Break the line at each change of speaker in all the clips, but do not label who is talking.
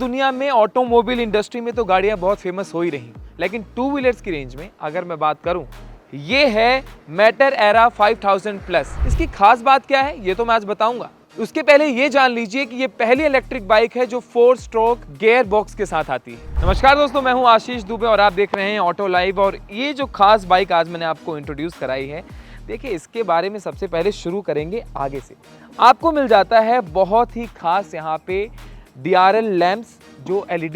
दुनिया में automobile industry में तो गाड़ियां बहुत फेमस हो ही रही, लेकिन टू व्हीलर्स की रेंज में अगर मैं बात करूं, ये है मैटर एरा 5000 प्लस। इसकी खास बात क्या है ये तो मैं आज बताऊंगा। उसके पहले ये जान लीजिए कि ये पहली इलेक्ट्रिक बाइक है जो 4 स्ट्रोक गियर बॉक्स के साथ आती है। नमस्कार दोस्तों, मैं हूं आशीष दुबे और आप देख रहे हैं ऑटो लाइव। और ये जो खास बाइक आज मैंने आपको इंट्रोड्यूस कराई है, देखिए इसके बारे में सबसे पहले शुरू करेंगे आगे से। आपको मिल जाता है बहुत ही खास यहाँ पे DRL लैंप्स, जो LED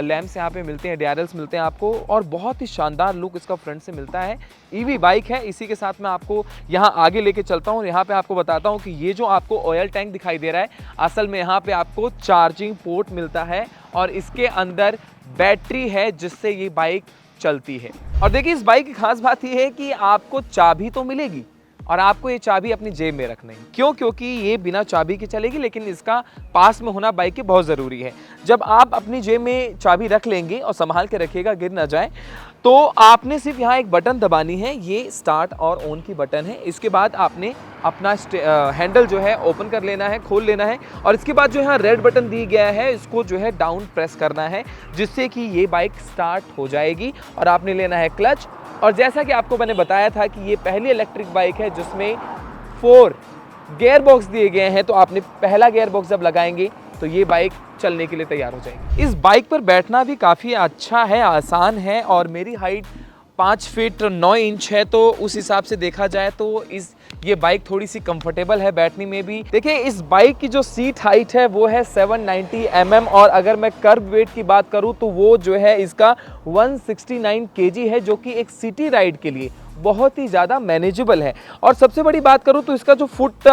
लैंप्स यहाँ पे मिलते हैं, DRLs मिलते हैं आपको, और बहुत ही शानदार लुक इसका फ्रंट से मिलता है। EV बाइक है। इसी के साथ मैं आपको यहाँ आगे लेके चलता हूँ। यहाँ पे आपको बताता हूँ कि ये जो आपको ऑयल टैंक दिखाई दे रहा है, असल में यहाँ पे आपको चार्जिंग पोर्ट मिलता है और इसके अंदर बैटरी है जिससे ये बाइक चलती है। और देखिए इस बाइक की खास बात ये है कि आपको चाबी तो मिलेगी और आपको ये चाबी अपनी जेब में रखनी है। क्यों? क्योंकि ये बिना चाबी के चलेगी, लेकिन इसका पास में होना बाइक के बहुत ज़रूरी है। जब आप अपनी जेब में चाबी रख लेंगे और संभाल के रखिएगा, गिर ना जाए, तो आपने सिर्फ यहाँ एक बटन दबानी है, ये स्टार्ट और ऑन की बटन है। इसके बाद आपने अपना हैंडल जो है ओपन कर लेना है, खोल लेना है, और इसके बाद जो यहाँ रेड बटन दी गया है इसको जो है डाउन प्रेस करना है, जिससे कि ये बाइक स्टार्ट हो जाएगी। और आपने लेना है क्लच। और जैसा कि आपको मैंने बताया था कि ये पहली इलेक्ट्रिक बाइक है जिसमें 4 गियर बॉक्स दिए गए हैं, तो आपने पहला गियर बॉक्स जब लगाएंगे तो ये बाइक चलने के लिए तैयार हो जाएगी। इस बाइक पर बैठना भी काफ़ी अच्छा है, आसान है, और मेरी हाइट 5 फीट 9 इंच है, तो उस हिसाब से देखा जाए तो ये बाइक थोड़ी सी कंफर्टेबल है बैठने में भी। देखिए इस बाइक की जो सीट हाइट है वो है 790 mm, और अगर मैं कर्ब वेट की बात करूं तो वो जो है इसका 169 kg है, जो कि एक सिटी राइड के लिए बहुत ही ज़्यादा मैनेजेबल है। और सबसे बड़ी बात करूं तो इसका जो फुट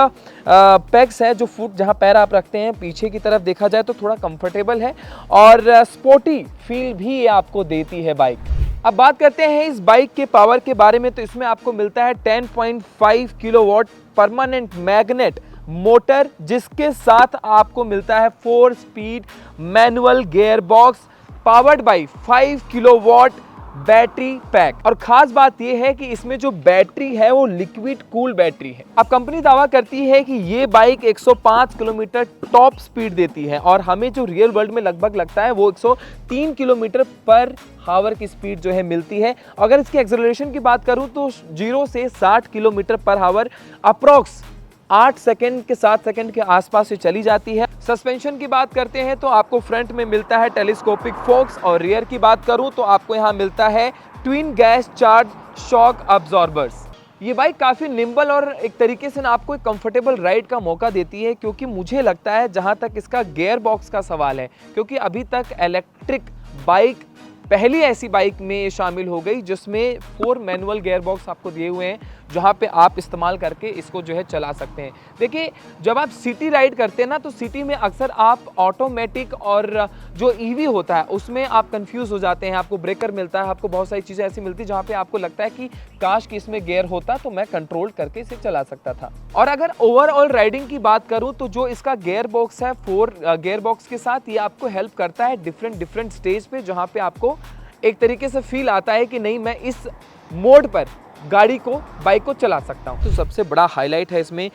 पैक्स है, जो फुट जहां पैर आप रखते हैं पीछे की तरफ देखा जाए तो थोड़ा कंफर्टेबल है और स्पोर्टी फील भी आपको देती है बाइक। अब बात करते हैं इस बाइक के पावर के बारे में, तो इसमें आपको मिलता है 10.5 किलोवाट परमानेंट मैग्नेट मोटर, जिसके साथ आपको मिलता है 4 speed manual gear box powered by 5 kilowatt battery pack. और खास बात यह है कि इसमें जो बैटरी है वो लिक्विड कूल बैटरी है। अब कंपनी दावा करती है कि ये बाइक 105 किलोमीटर टॉप स्पीड देती है, और हमें जो रियल वर्ल्ड में लगभग लगता है वो 103 किलोमीटर पर हावर की स्पीड जो है मिलती है। अगर इसकी एक्सेलरेशन की बात करूं तो 0 से 60 किलोमीटर पर हावर अप्रॉक्स 8 सेकंड के 7 सेकंड के आसपास से चली जाती है। सस्पेंशन की बात करते हैं तो आपको फ्रंट में मिलता है टेलीस्कोपिक फोक्स, और रियर की बात करूं तो आपको यहां मिलता है twin gas charge shock absorbers. ये बाइक काफ़ी निम्बल और एक तरीके से ना आपको एक कंफर्टेबल राइड का मौका देती है, क्योंकि मुझे लगता है जहां तक इसका गियर बॉक्स का सवाल है, क्योंकि अभी तक इलेक्ट्रिक बाइक पहली ऐसी बाइक में शामिल हो गई जिसमें 4 मैनुअल गियर बॉक्स आपको दिए हुए हैं, जहां पे आप इस्तेमाल करके इसको जो है चला सकते हैं। देखिए जब आप सिटी राइड करते हैं ना, तो सिटी में अक्सर आप ऑटोमेटिक और जो EV होता है उसमें आप कंफ्यूज हो जाते हैं। आपको ब्रेकर मिलता है, आपको बहुत सारी चीज़ें ऐसी मिलती है जहाँ पे आपको लगता है कि काश कि इसमें गियर होता तो मैं कंट्रोल करके इसे चला सकता था। और अगर ओवरऑल राइडिंग की बात करूँ तो जो इसका गियर बॉक्स है 4 गियर बॉक्स के साथ, ये आपको हेल्प करता है डिफरेंट स्टेज पे, जहाँ पे आपको एक तरीके से फील आता है कि नहीं मैं इस मोड पर गाड़ी को, बाइक को चला सकता हूँ। तो सबसे बड़ा हाईलाइट है इसमें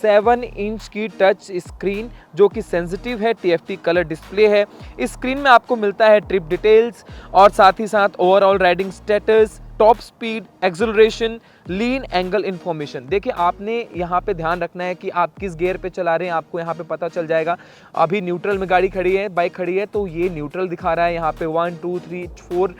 7 इंच की टच स्क्रीन, जो कि सेंसिटिव है, TFT कलर डिस्प्ले है। इस स्क्रीन में आपको मिलता है ट्रिप डिटेल्स और साथ ही साथ overall riding status, top speed, acceleration, lean angle information. देखिए आपने यहाँ पे ध्यान रखना है कि आप किस गियर पे चला रहे हैं, आपको यहाँ पे पता चल जाएगा। अभी न्यूट्रल में गाड़ी खड़ी है, बाइक खड़ी है, तो ये न्यूट्रल दिखा रहा है। यहाँ पे 1 2 3 4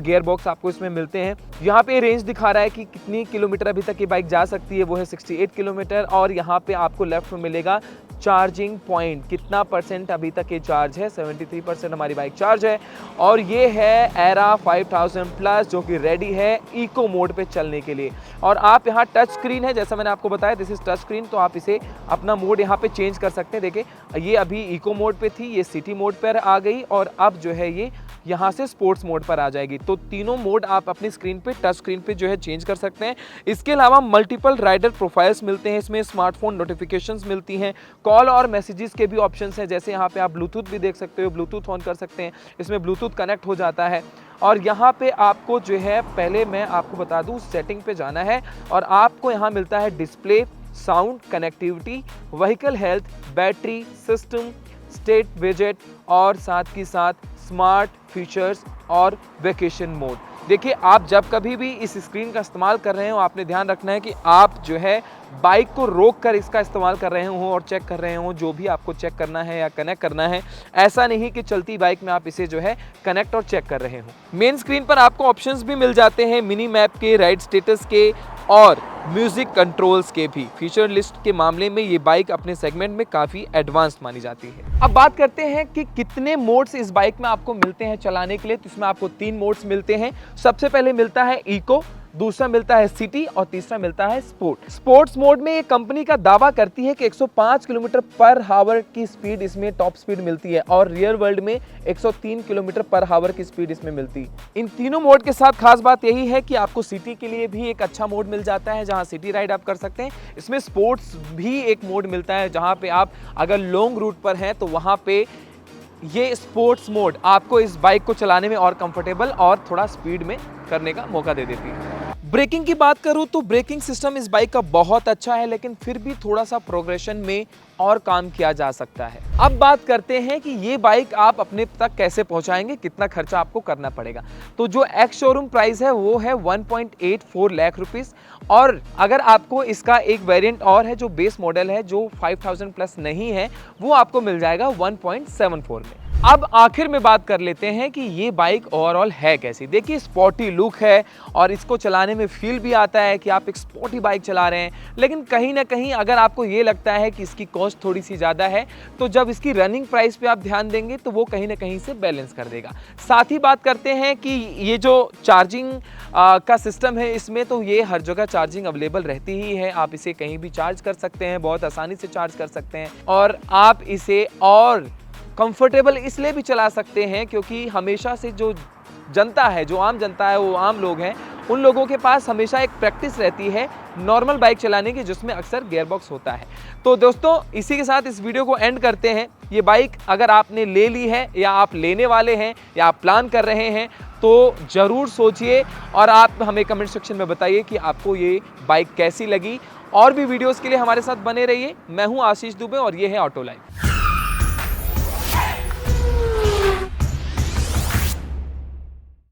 गियर बॉक्स आपको इसमें मिलते हैं। यहाँ पे रेंज दिखा रहा है कि कितनी किलोमीटर अभी तक ये बाइक जा सकती है, वो है 68 किलोमीटर। और यहाँ पे आपको लेफ्ट में मिलेगा चार्जिंग पॉइंट, कितना परसेंट अभी तक ये चार्ज है, 73% हमारी बाइक चार्ज है। और ये है एरा 5000 प्लस, जो कि रेडी है इको मोड पे चलने के लिए। और आप यहाँ टच स्क्रीन है, जैसा मैंने आपको बताया दिस इज टच स्क्रीन, तो आप इसे अपना मोड यहाँ पे चेंज कर सकते हैं। देखिए ये अभी इको मोड पे थी, ये सिटी मोड पर आ गई, और अब जो है ये यहाँ से स्पोर्ट्स मोड पर आ जाएगी। तो तीनों मोड आप अपनी स्क्रीन पे, टच स्क्रीन पे जो है चेंज कर सकते हैं। इसके अलावा मल्टीपल राइडर प्रोफाइल्स मिलते हैं, इसमें स्मार्टफोन नोटिफिकेशंस मिलती हैं, कॉल और मैसेजेस के भी ऑप्शंस हैं। जैसे यहाँ पे आप ब्लूटूथ भी देख सकते हो, ब्लूटूथ ऑन कर सकते हैं, इसमें ब्लूटूथ कनेक्ट हो जाता है। और यहाँ पे आपको जो है, पहले मैं आपको बता दूँ, सेटिंग पे जाना है और आपको यहाँ मिलता है display, sound, connectivity, vehicle health, battery system, state विजेट और साथ ही साथ स्मार्ट फीचर्स और वेकेशन मोड। देखिए, आप जब कभी भी इस स्क्रीन का इस्तेमाल कर रहे हो, आपने ध्यान रखना है कि आप जो है बाइक को रोक कर इसका इस्तेमाल कर रहे हो और चेक कर रहे हो जो भी आपको चेक करना है या कनेक्ट करना है। ऐसा नहीं कि चलती बाइक में आप इसे जो है कनेक्ट और चेक कर रहे हो। मेन स्क्रीन पर आपको ऑप्शंस भी मिल जाते हैं मिनी मैप के, राइड स्टेटस के और म्यूजिक कंट्रोल्स के भी। फीचर लिस्ट के मामले में ये बाइक अपने सेगमेंट में काफ़ी एडवांस्ड मानी जाती है। अब बात करते हैं कि कितने मोड्स इस बाइक में आपको मिलते हैं चलाने के लिए। तो इसमें आपको 3 मोड्स मिलते हैं। सबसे पहले मिलता है इको, दूसरा मिलता है सिटी और तीसरा मिलता है स्पोर्ट। स्पोर्ट्स मोड में ये कंपनी का दावा करती है कि 105 किलोमीटर पर हावर की स्पीड इसमें टॉप स्पीड मिलती है और रियल वर्ल्ड में 103 किलोमीटर पर हावर की स्पीड इसमें मिलती है। इन तीनों मोड के साथ खास बात यही है कि आपको सिटी के लिए भी एक अच्छा मोड मिल जाता है जहां सिटी राइड आप कर सकते हैं। इसमें स्पोर्ट्स भी एक मोड मिलता है जहां पे आप अगर लॉन्ग रूट पर हैं तो वहां पे ये स्पोर्ट्स मोड आपको इस बाइक को चलाने में और कंफर्टेबल और थोड़ा स्पीड में करने का मौका दे देती है। ब्रेकिंग की बात करूं तो ब्रेकिंग सिस्टम इस बाइक का बहुत अच्छा है, लेकिन फिर भी थोड़ा सा प्रोग्रेशन में और काम किया जा सकता है। अब बात करते हैं कि ये बाइक आप अपने तक कैसे पहुंचाएंगे, कितना खर्चा आपको करना पड़ेगा। तो जो एक्स शोरूम प्राइस है वो है 1.84 लाख रुपीस और अगर आपको इसका एक वेरिएंट और है जो बेस मॉडल है जो 5000 प्लस नहीं है, वो आपको मिल जाएगा 1.74 में। अब आखिर में बात कर लेते हैं कि ये बाइक ओवरऑल है कैसी। देखिए, स्पोर्टी लुक है और इसको चलाने में फील भी आता है कि आप एक स्पोर्टी बाइक चला रहे हैं, लेकिन कहीं ना कहीं अगर आपको ये लगता है कि इसकी कॉस्ट थोड़ी सी ज़्यादा है तो जब इसकी रनिंग प्राइस पे आप ध्यान देंगे तो वो कहीं ना कहीं से बैलेंस कर देगा। साथ ही बात करते हैं कि ये जो चार्जिंग का सिस्टम है इसमें, तो ये हर जगह चार्जिंग अवेलेबल रहती ही है। आप इसे कहीं भी चार्ज कर सकते हैं, बहुत आसानी से चार्ज कर सकते हैं और आप इसे और कंफर्टेबल इसलिए भी चला सकते हैं क्योंकि हमेशा से जो जनता है, जो आम जनता है, वो आम लोग हैं, उन लोगों के पास हमेशा एक प्रैक्टिस रहती है नॉर्मल बाइक चलाने की जिसमें अक्सर गियरबॉक्स होता है। तो दोस्तों, इसी के साथ इस वीडियो को एंड करते हैं। ये बाइक अगर आपने ले ली है या आप लेने वाले हैं या आप प्लान कर रहे हैं तो ज़रूर सोचिए और आप हमें कमेंट सेक्शन में बताइए कि आपको ये बाइक कैसी लगी। और भी वीडियोज़ के लिए हमारे साथ बने रहिए। मैं हूँ आशीष दुबे और ये है ऑटो लाइफ।